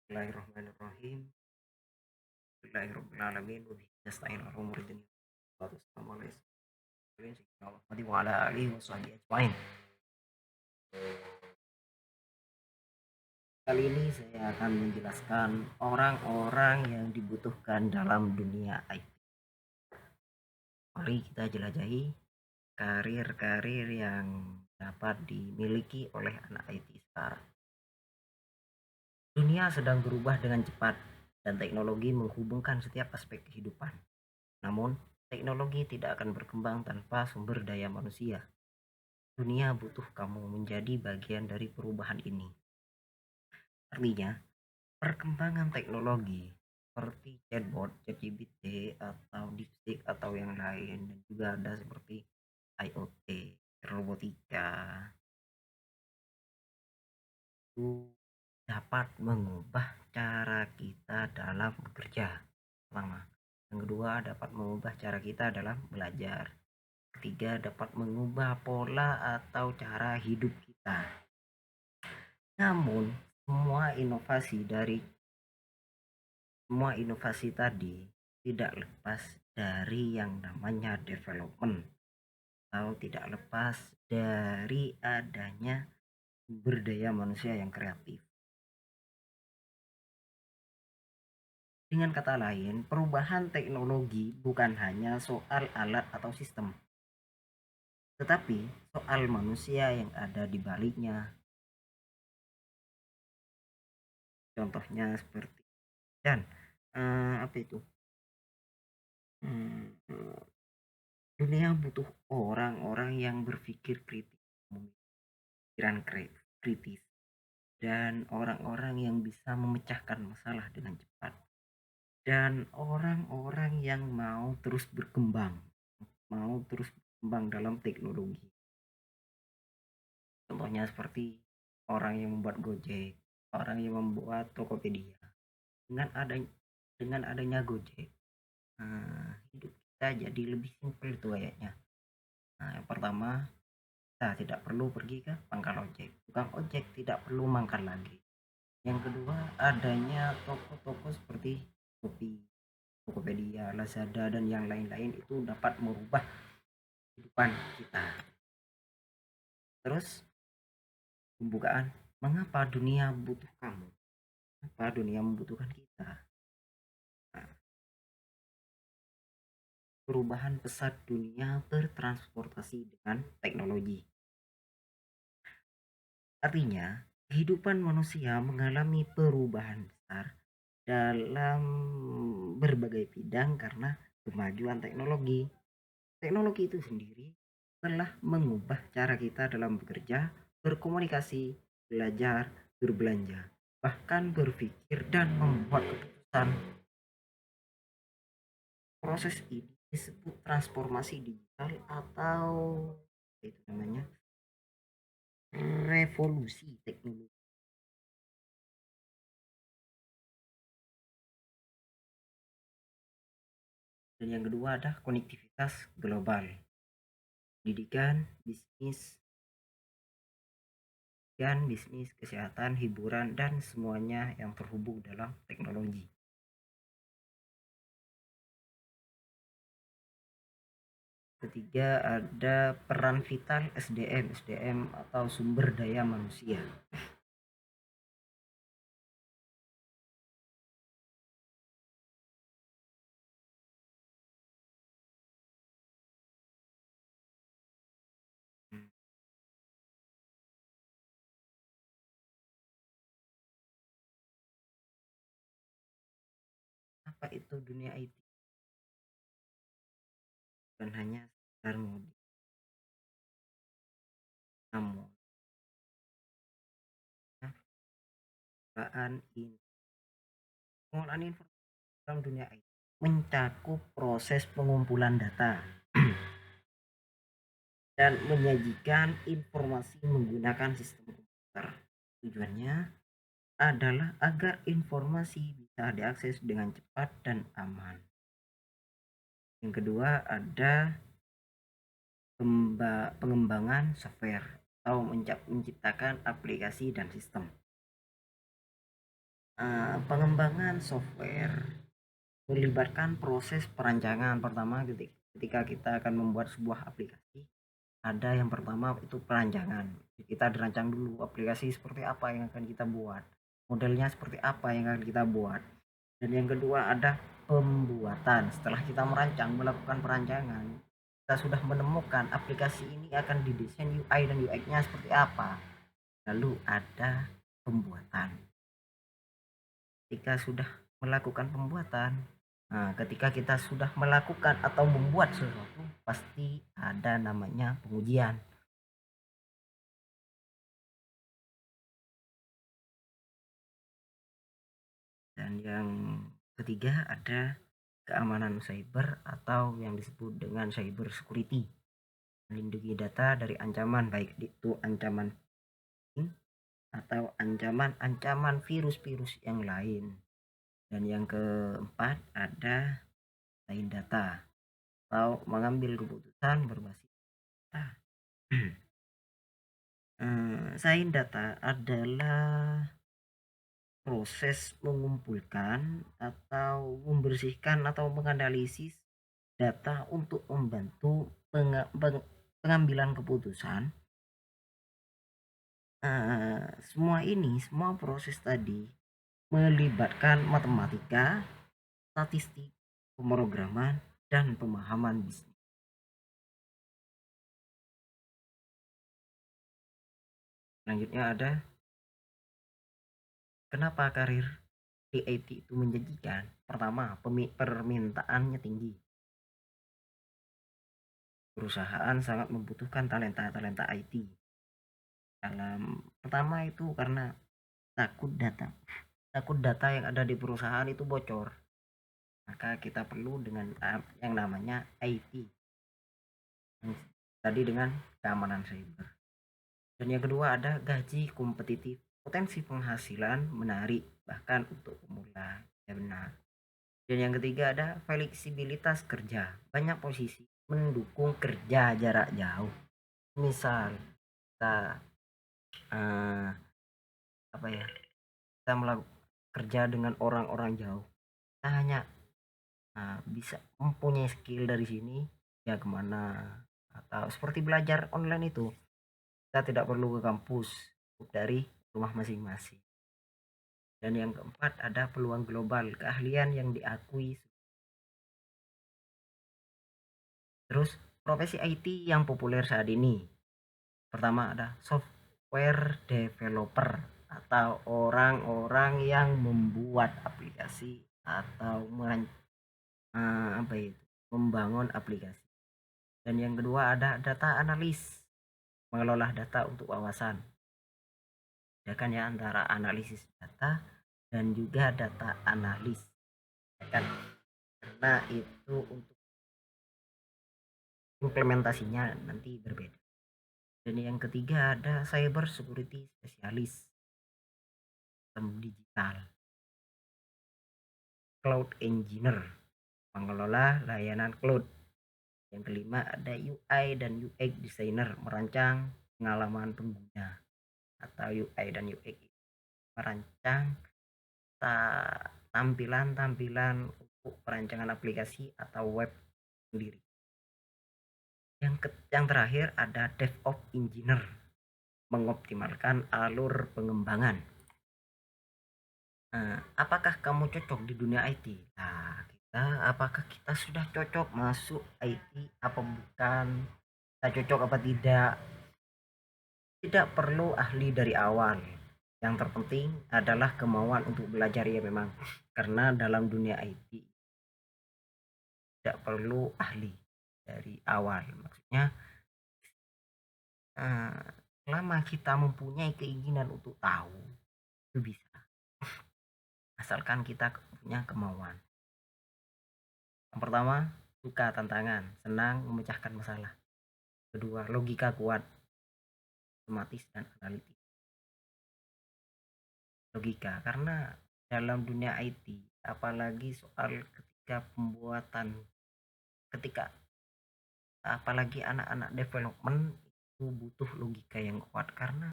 Bismillahirrahmanirrahim. Alhamdulillahirrahmanirrahim. Wabihi nasta'in ala umuri dunya. Wassalamualaikum warahmatullahi wa ala alihi wa sahbihi ajma'in. Kali ini saya akan menjelaskan orang-orang yang dibutuhkan dalam dunia IT. Mari kita jelajahi karir-karir yang dapat dimiliki oleh anak IT sekarang. Dunia sedang berubah dengan cepat dan teknologi menghubungkan setiap aspek kehidupan. Namun, teknologi tidak akan berkembang tanpa sumber daya manusia. Dunia butuh kamu menjadi bagian dari perubahan ini. Artinya, perkembangan teknologi seperti chatbot, ChatGPT, atau DeepSeek atau yang lain, dan juga ada seperti IoT, robotika, itu dapat mengubah cara kita dalam bekerja. Pertama, yang kedua dapat mengubah cara kita dalam belajar. Ketiga, dapat mengubah pola atau cara hidup kita. Namun, semua inovasi tadi tidak lepas dari yang namanya development atau tidak lepas dari adanya sumber daya manusia yang kreatif. Dengan kata lain, perubahan teknologi bukan hanya soal alat atau sistem, tetapi soal manusia yang ada di baliknya. Contohnya seperti dan apa itu? Hmm, Dunia butuh orang-orang yang berpikir kritis, pemikiran kritis, dan orang-orang yang bisa memecahkan masalah dengan cepat. Dan orang-orang yang mau terus berkembang dalam teknologi. Contohnya seperti orang yang membuat Gojek, orang yang membuat Tokopedia. Dengan adanya Gojek, hidup kita jadi lebih simpel itu kayaknya. Nah, yang pertama, kita tidak perlu pergi ke pangkal ojek. Tukang ojek tidak perlu mangkal lagi. Yang kedua, adanya toko-toko seperti Shopee, Tokopedia, Lazada, dan yang lain-lain itu dapat merubah kehidupan kita. Terus, pembukaan, mengapa dunia butuh kamu? Mengapa dunia membutuhkan kita? Nah, perubahan pesat dunia bertransportasi dengan teknologi. Artinya, kehidupan manusia mengalami perubahan besar dalam berbagai bidang karena kemajuan teknologi. Teknologi itu sendiri telah mengubah cara kita dalam bekerja, berkomunikasi, belajar, berbelanja, bahkan berpikir dan membuat keputusan. Proses ini disebut transformasi digital atau itu namanya revolusi teknologi. Dan yang kedua ada konektivitas global, pendidikan, bisnis, kesehatan, hiburan, dan semuanya yang terhubung dalam teknologi. Ketiga ada peran vital SDM atau sumber daya manusia. Apa itu dunia IT? Bukan hanya sekedar ngomong, namun penggunaan informasi dalam dunia IT mencakup proses pengumpulan data dan menyajikan informasi menggunakan sistem komputer. Tujuannya adalah agar informasi bisa diakses dengan cepat dan aman. Yang kedua ada pengembangan software atau menciptakan aplikasi dan sistem. Pengembangan software melibatkan proses perancangan. Pertama, ketika kita akan membuat sebuah aplikasi, ada yang pertama itu perancangan. Kita dirancang dulu aplikasi seperti apa yang akan kita buat, modelnya seperti apa yang akan kita buat. Dan yang kedua ada pembuatan. Setelah kita merancang, melakukan perancangan, kita sudah menemukan aplikasi ini akan didesain UI dan UX-nya seperti apa. Lalu ada pembuatan. Ketika sudah melakukan pembuatan, ketika kita sudah melakukan atau membuat sesuatu, pasti ada namanya pengujian. Dan yang ketiga ada keamanan cyber atau yang disebut dengan cyber security, melindungi data dari ancaman, baik itu ancaman atau ancaman virus-virus yang lain. Dan yang keempat ada sains data atau mengambil keputusan berbasis data. Sains data adalah proses mengumpulkan atau membersihkan atau menganalisis data untuk membantu pengambilan keputusan. Semua proses tadi melibatkan matematika, statistik, pemrograman, dan pemahaman bisnis. Selanjutnya ada kenapa karir di IT itu menjanjikan. Pertama, permintaannya tinggi. Perusahaan sangat membutuhkan talenta-talenta IT. Pertama itu karena takut data yang ada di perusahaan itu bocor. Maka kita perlu dengan yang namanya IT. Tadi dengan keamanan cyber. Dan yang kedua ada gaji kompetitif, potensi penghasilan menarik bahkan untuk pemula. Ya benar. Dan yang ketiga ada fleksibilitas kerja, banyak posisi mendukung kerja jarak jauh. Misal kita apa ya, kita melakukan kerja dengan orang-orang jauh, kita hanya bisa mempunyai skill dari sini ya kemana, atau seperti belajar online itu kita tidak perlu ke kampus dari rumah masing-masing. Dan yang keempat ada peluang global, keahlian yang diakui. Terus profesi IT yang populer saat ini, pertama ada software developer atau orang-orang yang membuat aplikasi atau membangun aplikasi. Dan yang kedua ada data analis, mengelola data untuk wawasan. Bedakan ya antara analisis data dan juga data analis. Kan? Karena itu untuk implementasinya nanti berbeda. Dan yang ketiga ada cyber security spesialis, sistem digital, cloud engineer, mengelola layanan cloud. Yang kelima ada UI dan UX designer, merancang pengalaman pengguna. Atau UI dan UX merancang tampilan-tampilan untuk perancangan aplikasi atau web sendiri. Yang terakhir ada DevOps engineer, mengoptimalkan alur pengembangan. Apakah kamu cocok di dunia IT? Apakah kita sudah cocok masuk IT apa bukan? Kita cocok apa tidak? Tidak perlu ahli dari awal. Yang terpenting adalah kemauan untuk belajar ya memang. Karena dalam dunia IT tidak perlu ahli dari awal. Maksudnya selama kita mempunyai keinginan untuk tahu, itu bisa. Asalkan kita punya kemauan. Yang pertama, suka tantangan, senang memecahkan masalah. Kedua, logika kuat, sistematis dan analitis. Logika, karena dalam dunia IT, apalagi soal ketika apalagi anak-anak development itu butuh logika yang kuat karena